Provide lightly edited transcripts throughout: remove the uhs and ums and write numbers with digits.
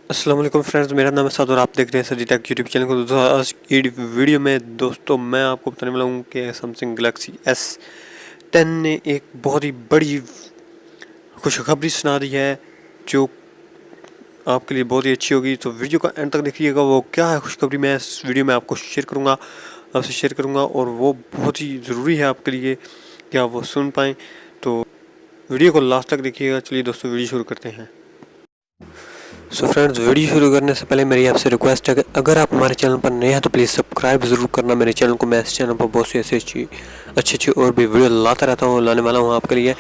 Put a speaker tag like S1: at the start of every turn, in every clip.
S1: अस्सलाम वालेकुम फ्रेंड्स, मेरा नाम है साद और आप देख रहे हैं सादी टेक यूट्यूब चैनल को। दोस्तों आज की वीडियो में दोस्तों मैं आपको बताने वाला हूँ कि सैमसंग गैलेक्सी S10 ने एक बहुत ही बड़ी खुशखबरी सुना दी है जो आपके लिए बहुत ही अच्छी होगी। तो वीडियो का एंड तक देखिएगा, वो क्या है खुशखबरी मैं इस वीडियो में आपको आपसे शेयर करूँगा और वो बहुत ही ज़रूरी है आपके लिए कि आप वो सुन पाएँ। तो वीडियो को लास्ट तक देखिएगा। चलिए दोस्तों वीडियो शुरू करते हैं। सो फ्रेंड्स, वीडियो शुरू करने से पहले मेरी आपसे रिक्वेस्ट है कि अगर आप हमारे चैनल पर नए हैं तो प्लीज़ सब्सक्राइब ज़रूर करना मेरे चैनल को। मैं इस चैनल पर बहुत सी ऐसी अच्छी और भी वीडियो लाता रहता हूँ, लाने वाला हूँ आपके लिए।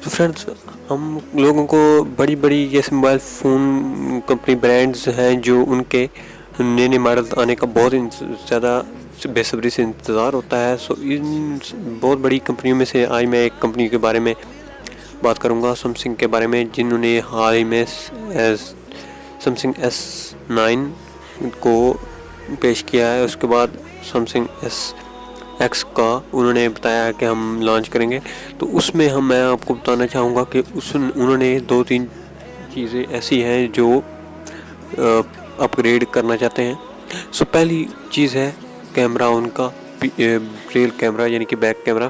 S1: तो फ्रेंड्स, हम लोगों को बड़ी बड़ी जैसे मोबाइल फ़ोन कंपनी ब्रांड्स हैं जो उनके नए नए मॉडल आने का बहुत ज़्यादा बेसब्री से इंतज़ार होता है। सो इन बहुत बड़ी कंपनियों में से आज मैं एक कंपनी के बारे में बात करूँगा, सैमसंग के बारे में, जिन्होंने हाल ही में सैमसंग S9 को पेश किया है। उसके बाद सैमसंग SX का उन्होंने बताया है कि हम लॉन्च करेंगे। तो उसमें मैं आपको बताना चाहूँगा कि उन्होंने 2-3 चीज़ें ऐसी हैं जो अपग्रेड करना चाहते हैं। सो पहली चीज़ है कैमरा, उनका रियल कैमरा यानी कि बैक कैमरा,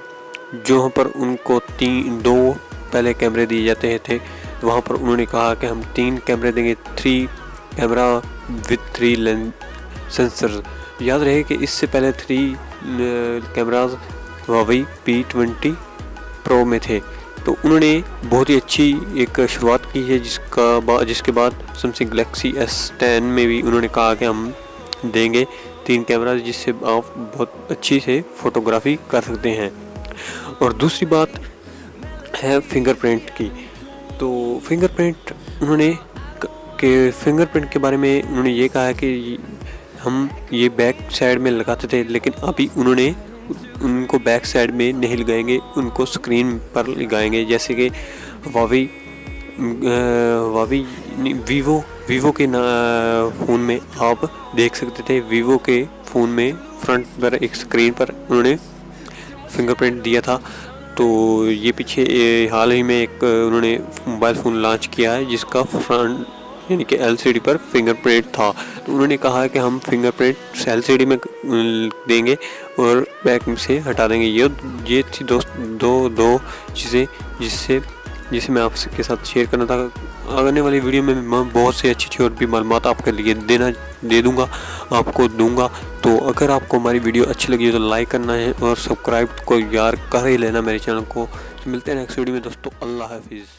S1: जहाँ पर उनको 2 पहले कैमरे दिए जाते थे, वहाँ पर उन्होंने कहा कि हम 3 कैमरे देंगे, 3 कैमरा विद 3 लेंस सेंसर। याद रहे कि इससे पहले 3 कैमराज Huawei P20 Pro में थे। तो उन्होंने बहुत ही अच्छी एक शुरुआत की है, जिसके बाद सैमसंग गैलेक्सी S10 में भी उन्होंने कहा कि हम देंगे 3 कैमराज, जिससे आप बहुत अच्छी से फ़ोटोग्राफी कर सकते हैं। और दूसरी बात है फिंगरप्रिंट की। तो फिंगरप्रिंट फिंगरप्रिंट के बारे में उन्होंने ये कहा है कि हम ये बैक साइड में लगाते थे, लेकिन अभी उन्होंने उनको बैक साइड में नहीं लगाएंगे, उनको स्क्रीन पर लगाएंगे। जैसे कि वीवो के फ़ोन में आप देख सकते थे, वीवो के फ़ोन में फ्रंट पर एक स्क्रीन पर उन्होंने फिंगरप्रिंट दिया था। तो ये पीछे हाल ही में एक उन्होंने मोबाइल फ़ोन लॉन्च किया है जिसका फ्रंट यानी कि LCD पर फिंगरप्रिंट था। तो उन्होंने कहा है कि हम फिंगरप्रिंट LCD में देंगे और बैक से हटा देंगे। ये थी दो चीज़ें जिसे मैं आपके साथ शेयर करना था। आने वाली वीडियो में मैं बहुत सी अच्छी और भी मालूमात आपके लिए दे दूँगा, आपको दूँगा। तो अगर आपको हमारी वीडियो अच्छी लगी तो लाइक करना है और सब्सक्राइब को यार कर ही लेना मेरे चैनल को। तो मिलते हैं नेक्स्ट वीडियो में दोस्तों। अल्लाह हाफिज़।